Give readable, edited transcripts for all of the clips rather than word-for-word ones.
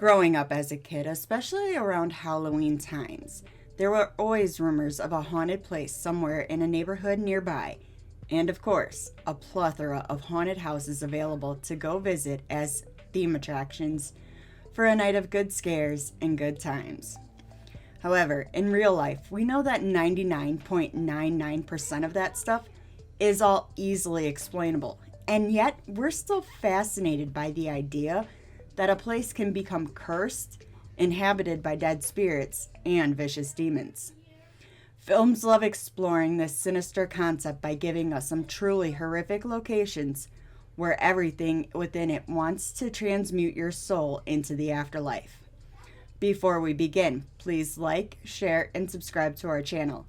Growing up as a kid, especially around Halloween times, there were always rumors of a haunted place somewhere in a neighborhood nearby, and of course, a plethora of haunted houses available to go visit as theme attractions for a night of good scares and good times. However, in real life, we know that 99.99% of that stuff is all easily explainable, and yet we're still fascinated by the idea that a place can become cursed, inhabited by dead spirits, and vicious demons. Films love exploring this sinister concept by giving us some truly horrific locations where everything within it wants to transmute your soul into the afterlife. Before we begin, please like, share, and subscribe to our channel.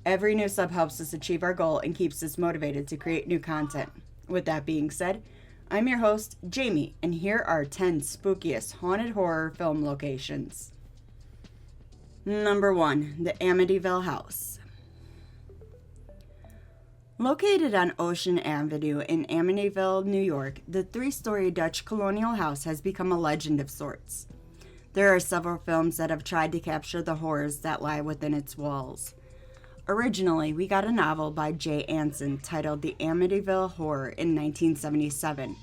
Every new sub helps us achieve our goal and keeps us motivated to create new content. With that being said, I'm your host, Jamie, and here are 10 spookiest haunted horror film locations. Number 1. The Amityville House. Located on Ocean Avenue in Amityville, New York, the three-story Dutch colonial house has become a legend of sorts. There are several films that have tried to capture the horrors that lie within its walls. Originally, we got a novel by Jay Anson titled The Amityville Horror in 1977,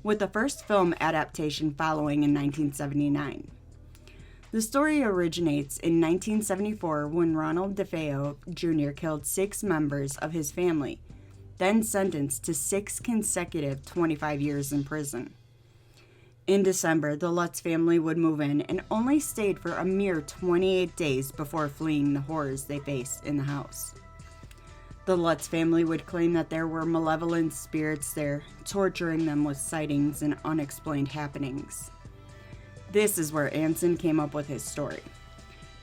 with the first film adaptation following in 1979. The story originates in 1974 when Ronald DeFeo Jr. killed 6 members of his family, then sentenced to 6 consecutive 25 years in prison. In December, the Lutz family would move in and only stayed for a mere 28 days before fleeing the horrors they faced in the house. The Lutz family would claim that there were malevolent spirits there, torturing them with sightings and unexplained happenings. This is where Anson came up with his story.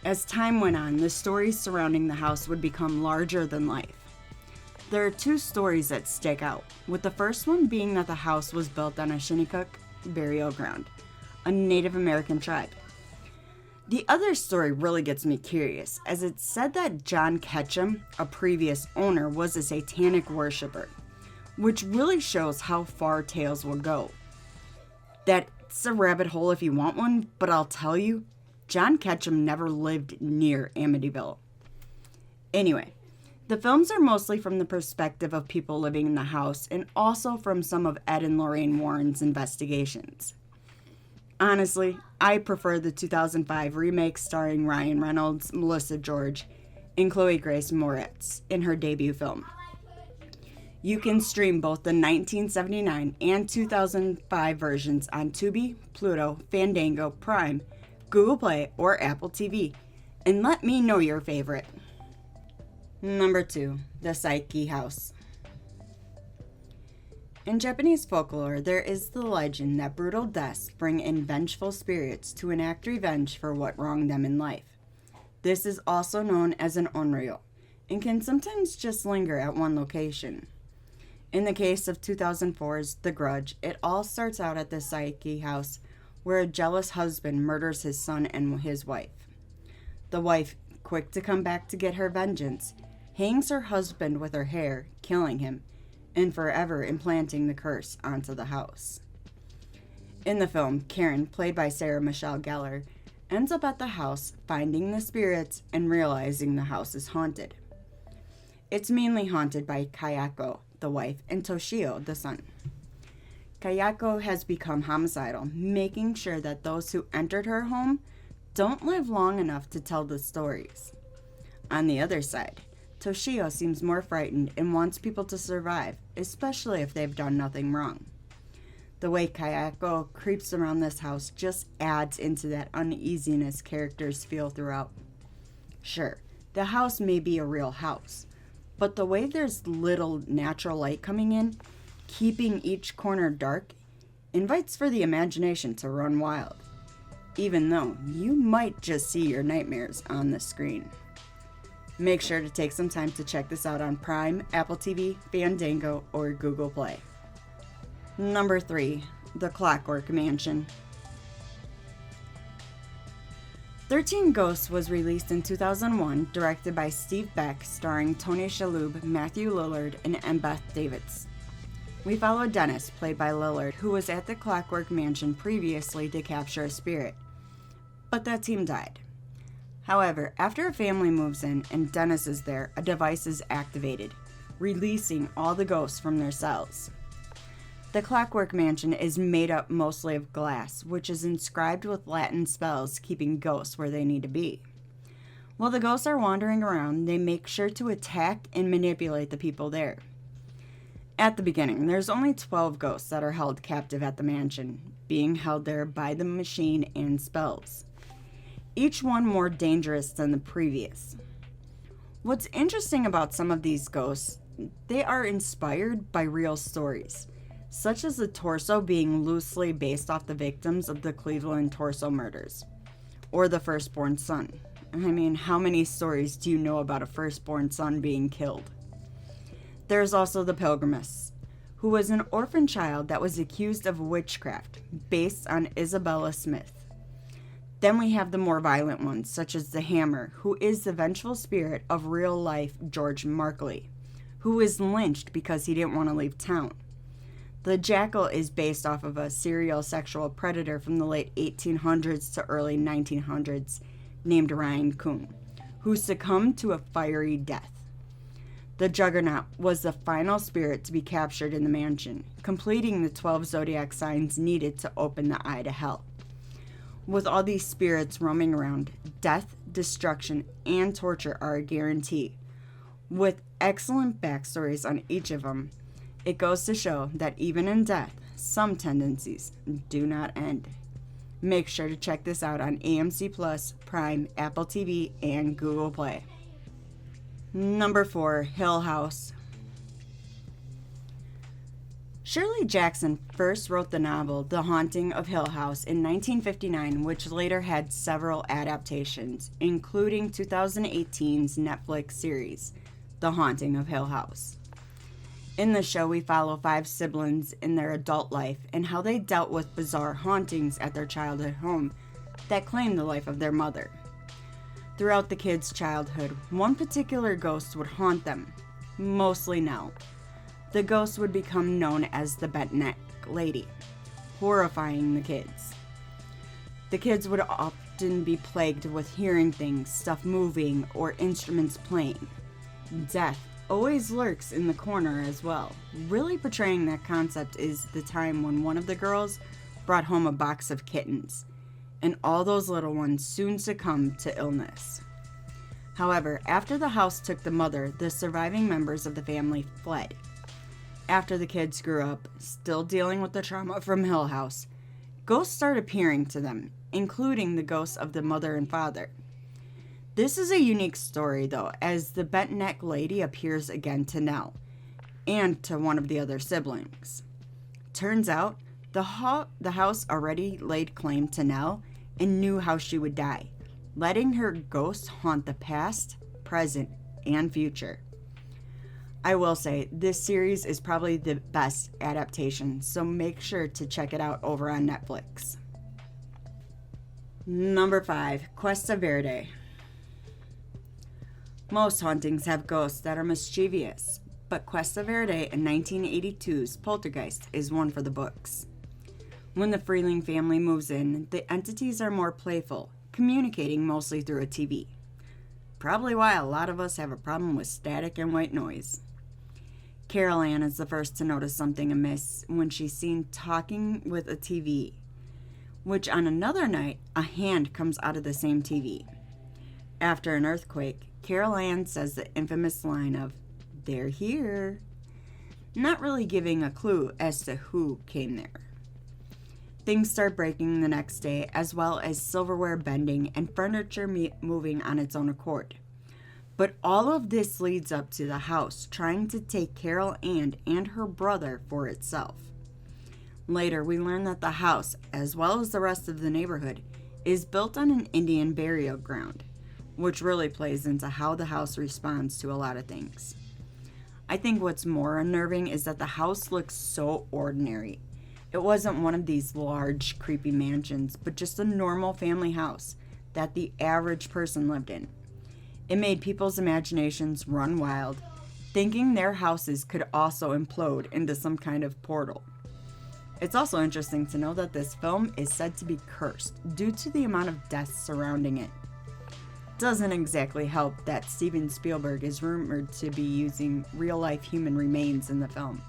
As time went on, the stories surrounding the house would become larger than life. There are 2 stories that stick out, with the first one being that the house was built on a Shinnecock burial ground, a Native American tribe. The other story really gets me curious, as it's said that John Ketchum, a previous owner, was a satanic worshiper, which really shows how far tales will go. That's a rabbit hole if you want one, but I'll tell you, John Ketchum never lived near Amityville. Anyway, the films are mostly from the perspective of people living in the house and also from some of Ed and Lorraine Warren's investigations. Honestly, I prefer the 2005 remake starring Ryan Reynolds, Melissa George, and Chloe Grace Moretz in her debut film. You can stream both the 1979 and 2005 versions on Tubi, Pluto, Fandango, Prime, Google Play, or Apple TV, and let me know your favorite. Number 2. The Psyche House. In Japanese folklore, there is the legend that brutal deaths bring in vengeful spirits to enact revenge for what wronged them in life. This is also known as an onryo, and can sometimes just linger at one location. In the case of 2004's The Grudge, it all starts out at the Psyche House, where a jealous husband murders his son and his wife. The wife, quick to come back to get her vengeance, hangs her husband with her hair, killing him, and forever implanting the curse onto the house. In the film, Karen, played by Sarah Michelle Gellar, ends up at the house, finding the spirits and realizing the house is haunted. It's mainly haunted by Kayako, the wife, and Toshio, the son. Kayako has become homicidal, making sure that those who entered her home don't live long enough to tell the stories. On the other side, Toshio seems more frightened and wants people to survive, especially if they've done nothing wrong. The way Kayako creeps around this house just adds into that uneasiness characters feel throughout. Sure, the house may be a real house, but the way there's little natural light coming in, keeping each corner dark, invites for the imagination to run wild, even though you might just see your nightmares on the screen. Make sure to take some time to check this out on Prime, Apple TV, Fandango, or Google Play. Number 3. The Clockwork Mansion. 13 Ghosts was released in 2001, directed by Steve Beck, starring Tony Shalhoub, Matthew Lillard, and Beth Davids. We follow Dennis, played by Lillard, who was at the Clockwork Mansion previously to capture a spirit. but that team died. However, after a family moves in and Dennis is there, a device is activated, releasing all the ghosts from their cells. The Clockwork Mansion is made up mostly of glass, which is inscribed with Latin spells keeping ghosts where they need to be. While the ghosts are wandering around, they make sure to attack and manipulate the people there. At the beginning, there's only 12 ghosts that are held captive at the mansion, being held there by the machine and spells, each one more dangerous than the previous. What's interesting about some of these ghosts, they are inspired by real stories, such as the torso being loosely based off the victims of the Cleveland torso murders, or the firstborn son. I mean, how many stories do you know about a firstborn son being killed? There's also the Pilgrimess, who was an orphan child that was accused of witchcraft, based on Isabella Smith. Then we have the more violent ones, such as the Hammer, who is the vengeful spirit of real-life George Markley, who was lynched because he didn't want to leave town. The Jackal is based off of a serial sexual predator from the late 1800s to early 1900s named Ryan Kuhn, who succumbed to a fiery death. The Juggernaut was the final spirit to be captured in the mansion, completing the 12 zodiac signs needed to open the eye to hell. With all these spirits roaming around, death, destruction, and torture are a guarantee. With excellent backstories on each of them, it goes to show that even in death, some tendencies do not end. Make sure to check this out on AMC Plus, Prime, Apple TV, and Google Play. Number 4, Hill House. Shirley Jackson first wrote the novel The Haunting of Hill House in 1959, which later had several adaptations, including 2018's Netflix series, The Haunting of Hill House. In the show, we follow 5 siblings in their adult life and how they dealt with bizarre hauntings at their childhood home that claimed the life of their mother. Throughout the kids' childhood, one particular ghost would haunt them, mostly Nell. The ghost would become known as the Bent Neck Lady, horrifying the kids. The kids would often be plagued with hearing things, stuff moving, or instruments playing. Death always lurks in the corner as well. Really portraying that concept is the time when one of the girls brought home a box of kittens, and all those little ones soon succumbed to illness. However, after the house took the mother, the surviving members of the family fled. After the kids grew up, still dealing with the trauma from Hill House, ghosts start appearing to them, including the ghosts of the mother and father. This is a unique story, though, as the Bent Neck Lady appears again to Nell, and to one of the other siblings. Turns out, the house already laid claim to Nell and knew how she would die, letting her ghost haunt the past, present, and future. I will say, this series is probably the best adaptation, so make sure to check it out over on Netflix. Number 5, Cuesta Verde. Most hauntings have ghosts that are mischievous, but Cuesta Verde in 1982's Poltergeist is one for the books. When the Freeling family moves in, the entities are more playful, communicating mostly through a TV. Probably why a lot of us have a problem with static and white noise. Carol Ann is the first to notice something amiss when she's seen talking with a TV, which on another night, a hand comes out of the same TV. After an earthquake, Carol Ann says the infamous line of, "They're here," not really giving a clue as to who came there. Things start breaking the next day, as well as silverware bending and furniture moving on its own accord. But all of this leads up to the house trying to take Carol Ann and her brother for itself. Later, we learn that the house, as well as the rest of the neighborhood, is built on an Indian burial ground, which really plays into how the house responds to a lot of things. I think what's more unnerving is that the house looks so ordinary. It wasn't one of these large, creepy mansions, but just a normal family house that the average person lived in. It made people's imaginations run wild, thinking their houses could also implode into some kind of portal. It's also interesting to know that this film is said to be cursed due to the amount of deaths surrounding it. Doesn't exactly help that Steven Spielberg is rumored to be using real-life human remains in the film.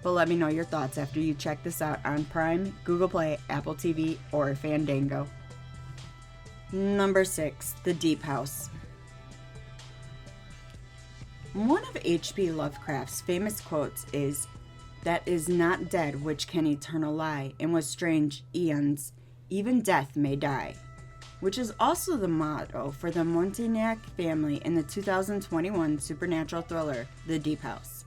But let me know your thoughts after you check this out on Prime, Google Play, Apple TV, or Fandango. Number 6, The Deep House. One of H.P. Lovecraft's famous quotes is, "That is not dead which can eternal lie, and with strange eons, even death may die," which is also the motto for the Montignac family in the 2021 supernatural thriller, The Deep House.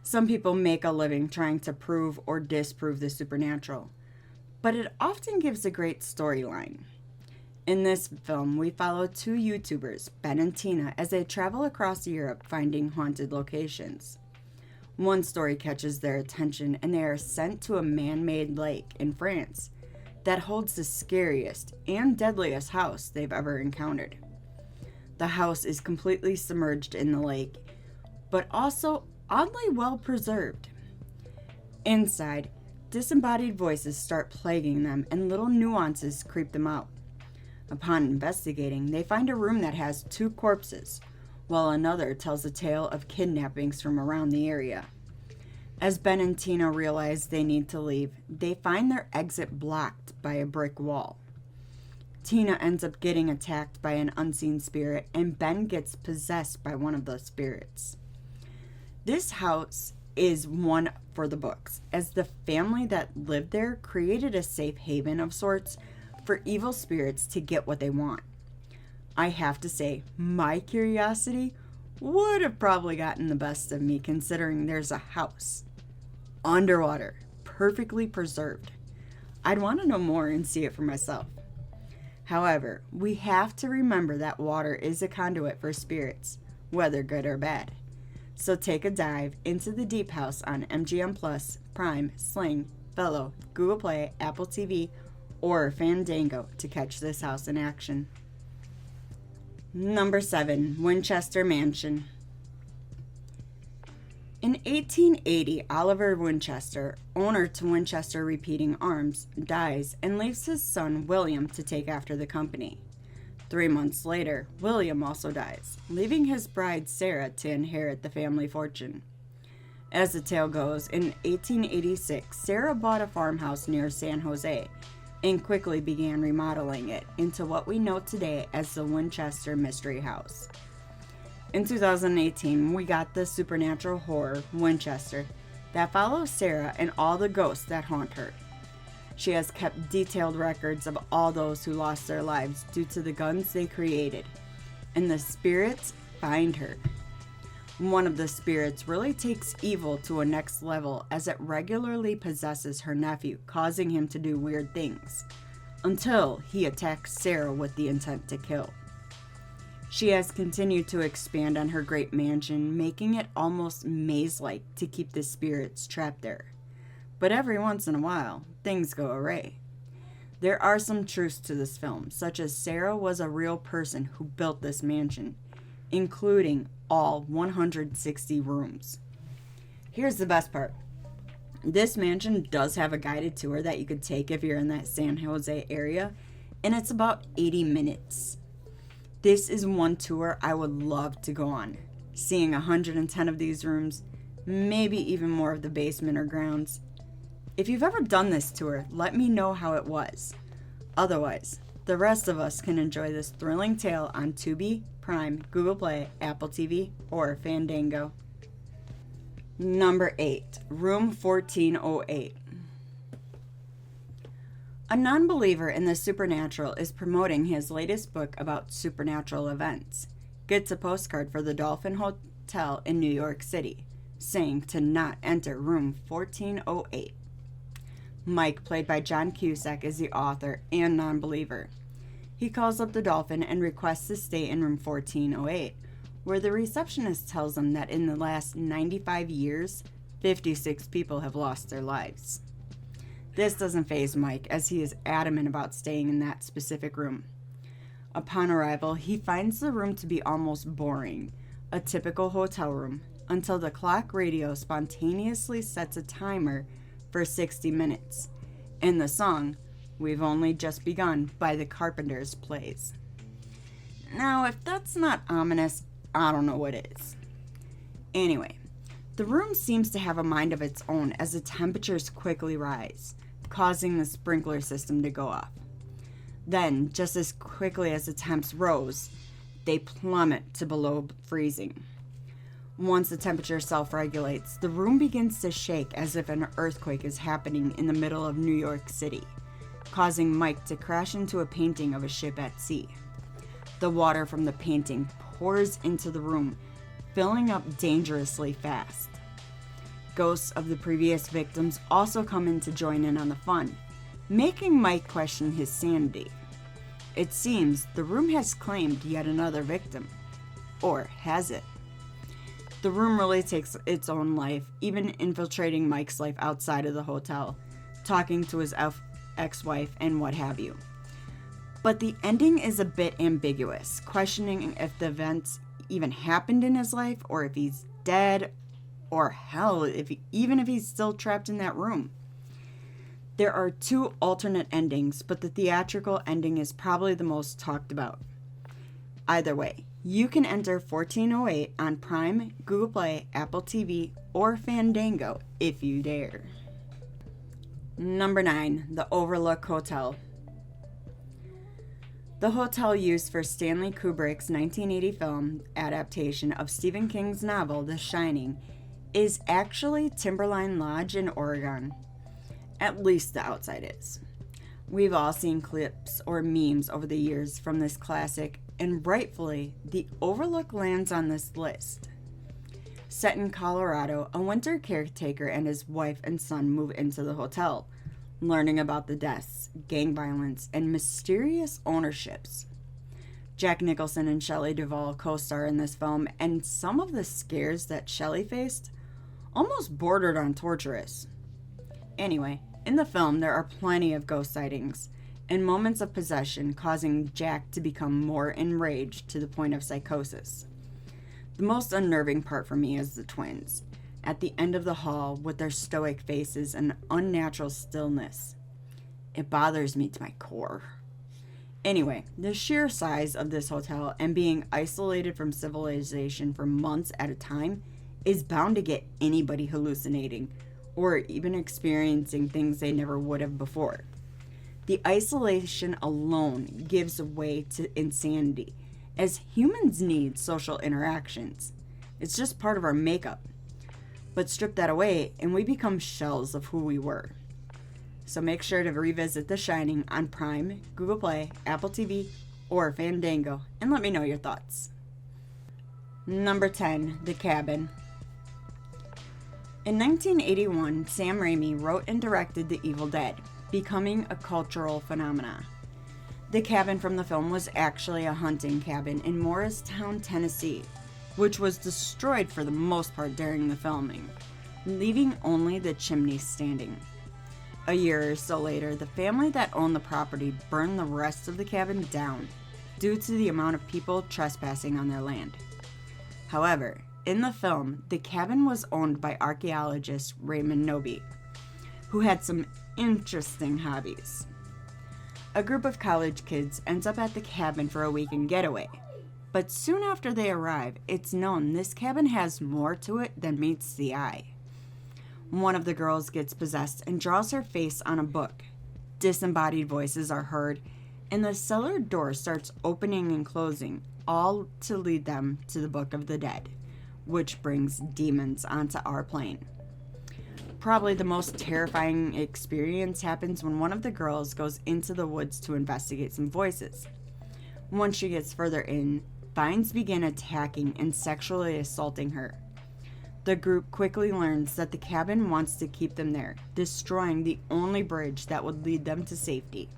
Some people make a living trying to prove or disprove the supernatural, but it often gives a great storyline. In this film, we follow two YouTubers, Ben and Tina, as they travel across Europe finding haunted locations. One story catches their attention, and they are sent to a man-made lake in France that holds the scariest and deadliest house they've ever encountered. The house is completely submerged in the lake, but also oddly well preserved. Inside, disembodied voices start plaguing them, and little nuances creep them out. Upon investigating, they find a room that has 2 corpses, while another tells a tale of kidnappings from around the area. As Ben and Tina realize they need to leave, they find their exit blocked by a brick wall. Tina ends up getting attacked by an unseen spirit, and Ben gets possessed by one of those spirits. This house is one for the books, as the family that lived there created a safe haven of sorts for evil spirits to get what they want. I have to say, my curiosity would have probably gotten the best of me, considering there's a house underwater, perfectly preserved. I'd want to know more and see it for myself. However, we have to remember that water is a conduit for spirits, whether good or bad. So take a dive into The Deep House on MGM Plus, Prime, Sling, Fellow, Google Play, Apple TV, or Fandango to catch this house in action. Number 7, Winchester Mansion. In 1880, Oliver Winchester, owner to Winchester Repeating Arms, dies and leaves his son William to take after the company. 3 months later, William also dies, leaving his bride Sarah to inherit the family fortune. As the tale goes, in 1886, Sarah bought a farmhouse near San Jose and quickly began remodeling it into what we know today as the Winchester Mystery House. In 2018, we got the supernatural horror, Winchester, that follows Sarah and all the ghosts that haunt her. She has kept detailed records of all those who lost their lives due to the guns they created, and the spirits find her. One of the spirits really takes evil to a next level, as it regularly possesses her nephew, causing him to do weird things, until he attacks Sarah with the intent to kill. She has continued to expand on her great mansion, making it almost maze-like to keep the spirits trapped there. But every once in a while, things go awry. There are some truths to this film, such as Sarah was a real person who built this mansion, including all 160 rooms. Here's the best part. This mansion does have a guided tour that you could take if you're in that San Jose area, and it's about 80 minutes. This is one tour I would love to go on, seeing 110 of these rooms, maybe even more of the basement or grounds. If you've ever done this tour, let me know how it was. Otherwise, the rest of us can enjoy this thrilling tale on Tubi, Prime, Google Play, Apple TV, or Fandango. Number 8, Room 1408. A non-believer in the supernatural is promoting his latest book about supernatural events. Gets a postcard for the Dolphin Hotel in New York City, saying to not enter room 1408. Mike, played by John Cusack, is the author and non-believer. He calls up the Dolphin and requests to stay in room 1408, where the receptionist tells him that in the last 95 years, 56 people have lost their lives. This doesn't faze Mike, as he is adamant about staying in that specific room. Upon arrival, he finds the room to be almost boring, a typical hotel room, until the clock radio spontaneously sets a timer for 60 minutes. And the song, We've Only Just Begun by the Carpenters, plays. Now, if that's not ominous, I don't know what is. Anyway, the room seems to have a mind of its own as the temperatures quickly rise, causing the sprinkler system to go off. Then, just as quickly as the temps rose, they plummet to below freezing. Once the temperature self-regulates, the room begins to shake as if an earthquake is happening in the middle of New York City, causing Mike to crash into a painting of a ship at sea. The water from the painting pours into the room, filling up dangerously fast. Ghosts of the previous victims also come in to join in on the fun, making Mike question his sanity. It seems the room has claimed yet another victim. Or has it? The room really takes its own life, even infiltrating Mike's life outside of the hotel, talking to his ex-wife and what have you. But the ending is a bit ambiguous, questioning if the events even happened in his life, or if he's dead, or hell, even if he's still trapped in that room. There are 2 alternate endings, but the theatrical ending is probably the most talked about. Either way, you can enter 1408 on Prime, Google Play, Apple TV, or Fandango if you dare. Number 9, The Overlook Hotel. The hotel used for Stanley Kubrick's 1980 film adaptation of Stephen King's novel The Shining is actually Timberline Lodge in Oregon. At least the outside is. We've all seen clips or memes over the years from this classic, and rightfully, the Overlook lands on this list. Set in Colorado, a winter caretaker and his wife and son move into the hotel, learning about the deaths, gang violence, and mysterious ownerships. Jack Nicholson and Shelley Duvall co-star in this film, and some of the scares that Shelley faced almost bordered on torturous. Anyway, in the film, there are plenty of ghost sightings and moments of possession, causing Jack to become more enraged to the point of psychosis. The most unnerving part for me is the twins, at the end of the hall with their stoic faces and unnatural stillness. It bothers me to my core. Anyway, the sheer size of this hotel and being isolated from civilization for months at a time is bound to get anybody hallucinating or even experiencing things they never would have before. The isolation alone gives way to insanity, as humans need social interactions. It's just part of our makeup. But strip that away and we become shells of who we were. So make sure to revisit The Shining on Prime, Google Play, Apple TV, or Fandango, and let me know your thoughts. Number 10, The Cabin. In 1981, Sam Raimi wrote and directed The Evil Dead, becoming a cultural phenomenon. The cabin from the film was actually a hunting cabin in Morristown, Tennessee, which was destroyed for the most part during the filming, leaving only the chimney standing. A year or so later, the family that owned the property burned the rest of the cabin down due to the amount of people trespassing on their land. However, in the film, the cabin was owned by archaeologist Raymond Noby, who had some interesting hobbies. A group of college kids ends up at the cabin for a weekend getaway, but soon after they arrive, it's known this cabin has more to it than meets the eye. One of the girls gets possessed and draws her face on a book. Disembodied voices are heard, and the cellar door starts opening and closing, all to lead them to the Book of the Dead, which brings demons onto our plane. Probably the most terrifying experience happens when one of the girls goes into the woods to investigate some voices. Once she gets further in, vines begin attacking and sexually assaulting her. The group quickly learns that the cabin wants to keep them there, destroying the only bridge that would lead them to safety.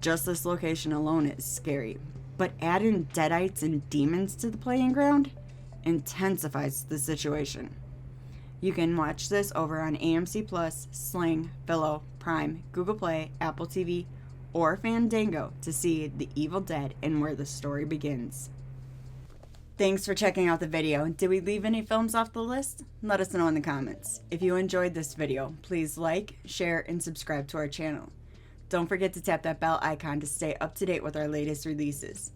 Just this location alone is scary, but add in deadites and demons to the playing ground intensifies the situation. You can watch this over on AMC Plus, Sling, Philo, Prime, Google Play, Apple TV, or Fandango to see The Evil Dead and where the story begins. Thanks for checking out the video. Did we leave any films off the list? Let us know in the comments. If you enjoyed this video, please like, share, and subscribe to our channel. Don't forget to tap that bell icon to stay up to date with our latest releases.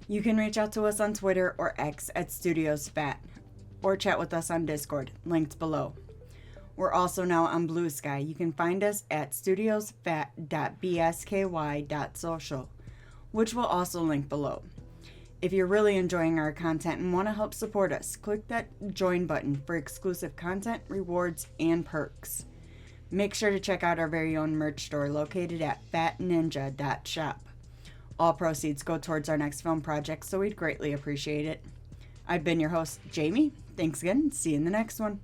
You can reach out to us on Twitter or X at StudiosFat, or chat with us on Discord, linked below. We're also now on Blue Sky. You can find us at studiosfat.bsky.social, which will also link below. If you're really enjoying our content and want to help support us, click that join button for exclusive content, rewards, and perks. Make sure to check out our very own merch store located at fatninja.shop. All proceeds go towards our next film project, so we'd greatly appreciate it. I've been your host, Jamie. Thanks again. See you in the next one.